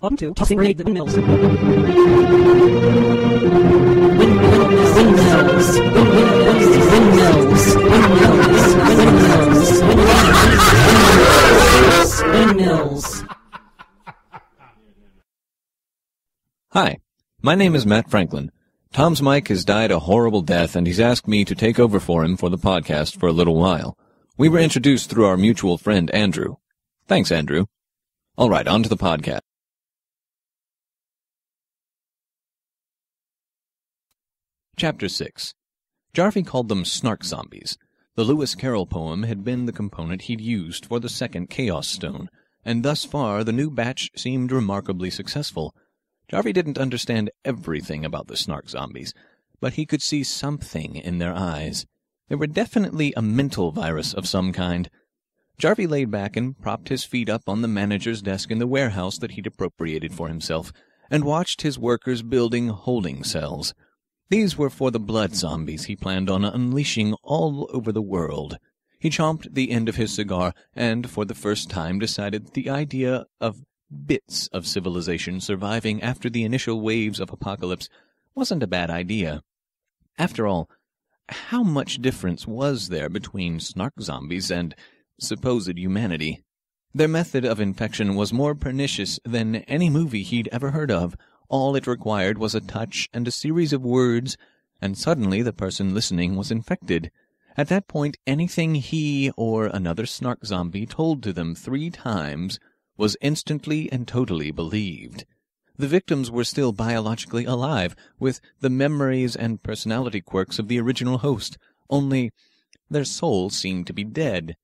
Welcome to Tossing Grenade the Windmills. Windmills. Hi, my name is Matt Franklin. Tom's mic has died a horrible death, and he's asked me to take over for him for the podcast for a little while. We were introduced through our mutual friend, Andrew. Thanks, Andrew. All right, on to the podcast. Chapter 6. Jarvi called them Snark Zombies. The Lewis Carroll poem had been the component he'd used for the second Chaos Stone, and thus far the new batch seemed remarkably successful. Jarvi didn't understand everything about the Snark Zombies, but he could see something in their eyes. They were definitely a mental virus of some kind. Jarvi laid back and propped his feet up on the manager's desk in the warehouse that he'd appropriated for himself, and watched his workers building holding cells. These were for the blood zombies he planned on unleashing all over the world. He chomped the end of his cigar and, for the first time, decided that the idea of bits of civilization surviving after the initial waves of apocalypse wasn't a bad idea. After all, how much difference was there between Snark Zombies and supposed humanity? Their method of infection was more pernicious than any movie he'd ever heard of. All it required was a touch and a series of words, and suddenly the person listening was infected. At that point, anything he or another Snark Zombie told to them 3 times was instantly and totally believed. The victims were still biologically alive, with the memories and personality quirks of the original host, only their souls seemed to be dead.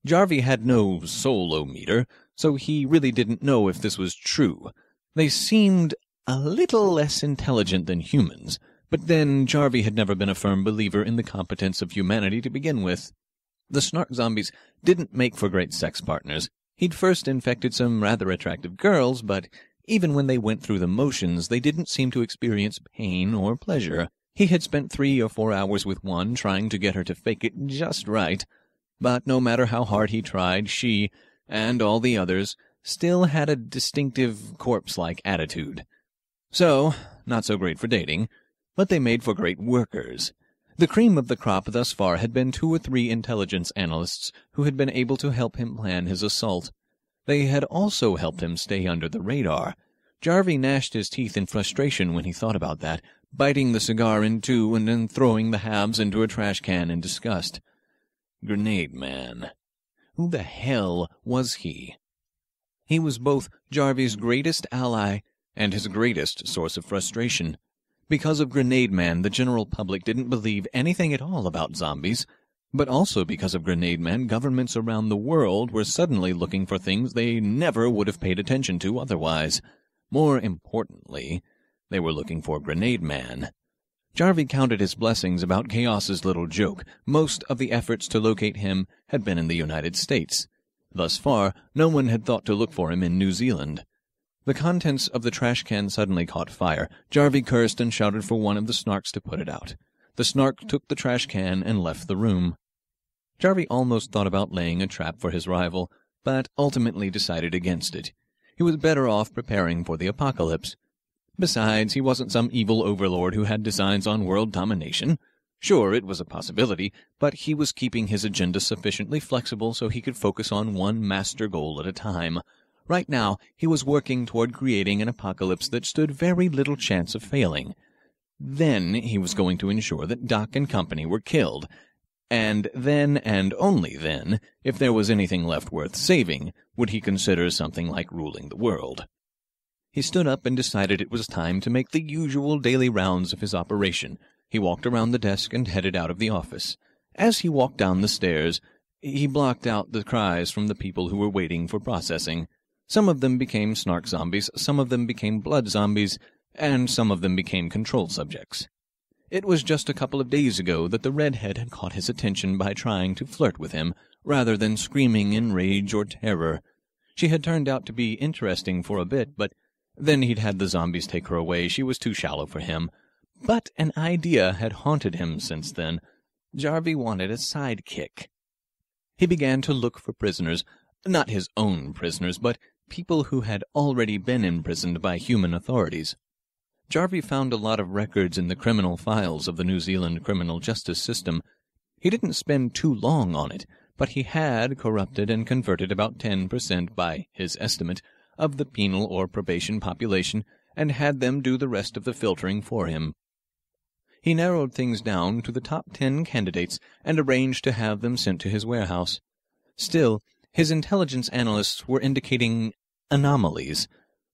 Jarvi had no soul-o-meter, so he really didn't know if this was true. They seemed a little less intelligent than humans, but then Jarvi had never been a firm believer in the competence of humanity to begin with. The Snark Zombies didn't make for great sex partners. He'd first infected some rather attractive girls, but even when they went through the motions, they didn't seem to experience pain or pleasure. He had spent 3 or 4 hours with one, trying to get her to fake it just right, but no matter how hard he tried, she, and all the others, still had a distinctive corpse-like attitude. So, not so great for dating, but they made for great workers. The cream of the crop thus far had been 2 or 3 intelligence analysts who had been able to help him plan his assault. They had also helped him stay under the radar. Jarvi gnashed his teeth in frustration when he thought about that, biting the cigar in 2 and then throwing the halves into a trash can in disgust. Grenademan. Who the hell was he? He was both Jarvi's greatest ally and his greatest source of frustration. Because of Grenademan, the general public didn't believe anything at all about zombies, but also because of Grenademan, governments around the world were suddenly looking for things they never would have paid attention to otherwise. More importantly, they were looking for Grenademan. Jarvi counted his blessings about Chaos's little joke. Most of the efforts to locate him had been in the United States. Thus far, no one had thought to look for him in New Zealand. The contents of the trash can suddenly caught fire. Jarvi cursed and shouted for one of the Snarks to put it out. The Snark took the trash can and left the room. Jarvi almost thought about laying a trap for his rival, but ultimately decided against it. He was better off preparing for the apocalypse. Besides, he wasn't some evil overlord who had designs on world domination. Sure, it was a possibility, but he was keeping his agenda sufficiently flexible so he could focus on one master goal at a time. Right now, he was working toward creating an apocalypse that stood very little chance of failing. Then he was going to ensure that Doc and company were killed. And then, and only then, if there was anything left worth saving, would he consider something like ruling the world. He stood up and decided it was time to make the usual daily rounds of his operation. He walked around the desk and headed out of the office. As he walked down the stairs, he blocked out the cries from the people who were waiting for processing. Some of them became Snark Zombies, some of them became blood zombies, and some of them became control subjects. It was just a couple of days ago that the redhead had caught his attention by trying to flirt with him, rather than screaming in rage or terror. She had turned out to be interesting for a bit, but then he'd had the zombies take her away. She was too shallow for him. But an idea had haunted him since then. Jarvi wanted a sidekick. He began to look for prisoners. Not his own prisoners, but people who had already been imprisoned by human authorities. Jarvi found a lot of records in the criminal files of the New Zealand criminal justice system. He didn't spend too long on it, but he had corrupted and converted about 10%, by his estimate, of the penal or probation population, and had them do the rest of the filtering for him. He narrowed things down to the top 10 candidates and arranged to have them sent to his warehouse. Still, his intelligence analysts were indicating anomalies.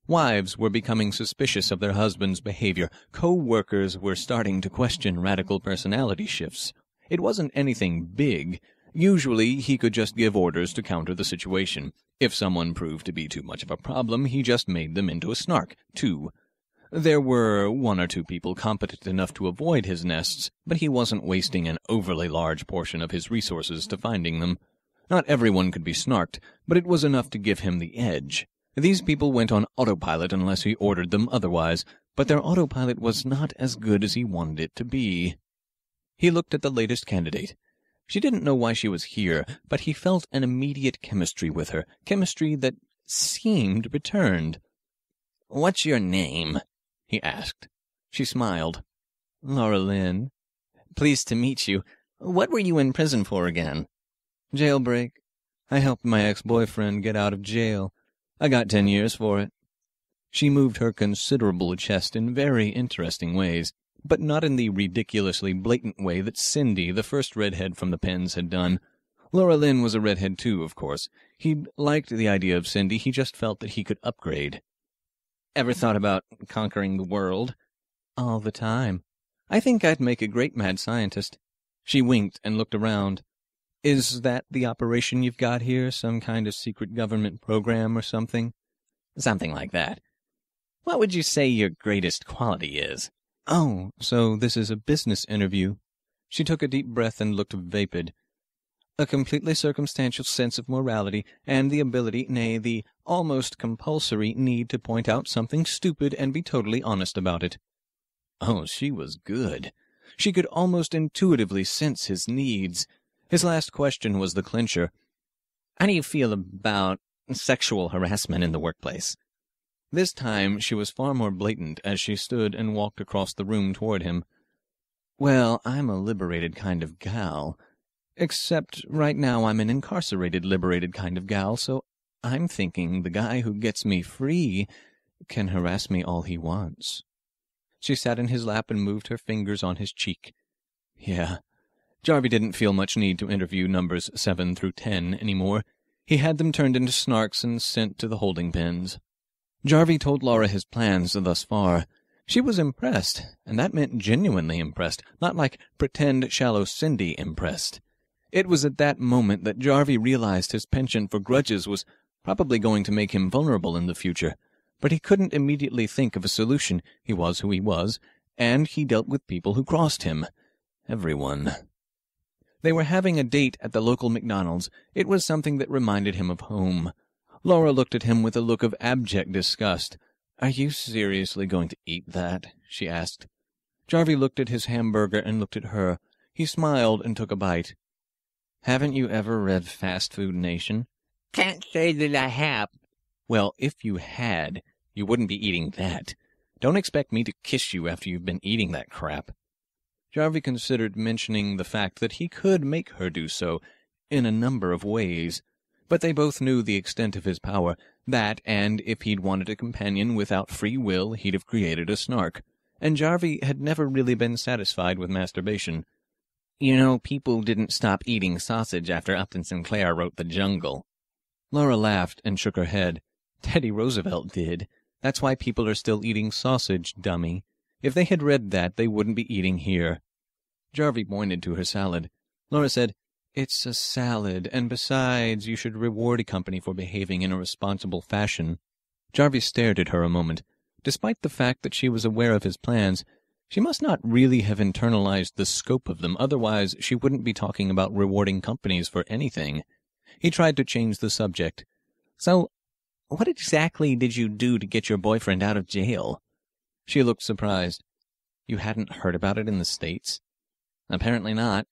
Wives were becoming suspicious of their husbands' behavior. Co-workers were starting to question radical personality shifts. It wasn't anything big. Usually, he could just give orders to counter the situation. If someone proved to be too much of a problem, he just made them into a snark, too. There were 1 or 2 people competent enough to avoid his nests, but he wasn't wasting an overly large portion of his resources to finding them. Not everyone could be snarked, but it was enough to give him the edge. These people went on autopilot unless he ordered them otherwise, but their autopilot was not as good as he wanted it to be. He looked at the latest candidate. She didn't know why she was here, but he felt an immediate chemistry with her, chemistry that seemed returned. "What's your name?" he asked. She smiled. "Laura Lynn. Pleased to meet you. What were you in prison for again?" "Jailbreak. I helped my ex-boyfriend get out of jail. I got 10 years for it." She moved her considerable chest in very interesting ways, but not in the ridiculously blatant way that Cindy, the first redhead from the pens, had done. Laura Lynn was a redhead too, of course. He'd liked the idea of Cindy, he just felt that he could upgrade. "Ever thought about conquering the world?" "All the time. I think I'd make a great mad scientist." She winked and looked around. "Is that the operation you've got here, some kind of secret government program or something?" "Something like that. What would you say your greatest quality is?" "Oh, so this is a business interview." She took a deep breath and looked vapid. "A completely circumstantial sense of morality, and the ability, nay, the almost compulsory need to point out something stupid and be totally honest about it." Oh, she was good. She could almost intuitively sense his needs. His last question was the clincher. "How do you feel about sexual harassment in the workplace?" This time she was far more blatant as she stood and walked across the room toward him. "Well, I'm a liberated kind of gal. Except right now I'm an incarcerated liberated kind of gal, so I'm thinking the guy who gets me free can harass me all he wants." She sat in his lap and moved her fingers on his cheek. Yeah. Jarvi didn't feel much need to interview numbers 7 through 10 anymore. He had them turned into snarks and sent to the holding pens. Jarvi told Laura his plans thus far. She was impressed, and that meant genuinely impressed, not like pretend shallow Cindy impressed. It was at that moment that Jarvi realized his penchant for grudges was probably going to make him vulnerable in the future, but he couldn't immediately think of a solution. He was who he was, and he dealt with people who crossed him. Everyone. They were having a date at the local McDonald's. It was something that reminded him of home. Laura looked at him with a look of abject disgust. "Are you seriously going to eat that?" she asked. Jarvi looked at his hamburger and looked at her. He smiled and took a bite. "Haven't you ever read Fast Food Nation?" "Can't say that I have." "Well, if you had, you wouldn't be eating that. Don't expect me to kiss you after you've been eating that crap." Jarvi considered mentioning the fact that he could make her do so in a number of ways, but they both knew the extent of his power, that, and if he'd wanted a companion without free will, he'd have created a snark, and Jarvi had never really been satisfied with masturbation. "You know, people didn't stop eating sausage after Upton Sinclair wrote The Jungle." Laura laughed and shook her head. "Teddy Roosevelt did. That's why people are still eating sausage, dummy. If they had read that, they wouldn't be eating here." Jarvi pointed to her salad. Laura said, "It's a salad, and besides, you should reward a company for behaving in a responsible fashion." Jarvi stared at her a moment. Despite the fact that she was aware of his plans, she must not really have internalized the scope of them, otherwise she wouldn't be talking about rewarding companies for anything. He tried to change the subject. "So, what exactly did you do to get your boyfriend out of jail?" She looked surprised. "You hadn't heard about it in the States?" "Apparently not."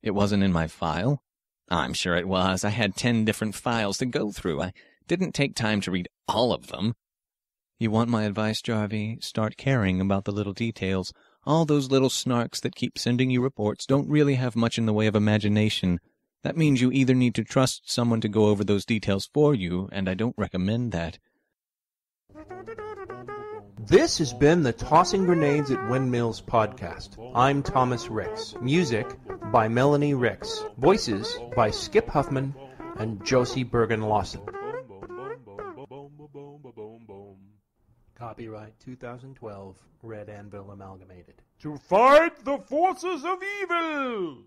"It wasn't in my file?" I'm sure it was. I had 10 different files to go through. I didn't take time to read all of them. You want my advice, Jarvi? Start caring about the little details. All those little snarks that keep sending you reports don't really have much in the way of imagination. That means you either need to trust someone to go over those details for you, and I don't recommend that. This has been the Tossing Grenades at Windmills podcast. I'm Thomas Ricks. Music by Melanie Ricks. Voices by Skip Huffman and Josie Bergen-Lawson. Copyright 2012, Red Anvil Amalgamated. To fight the forces of evil!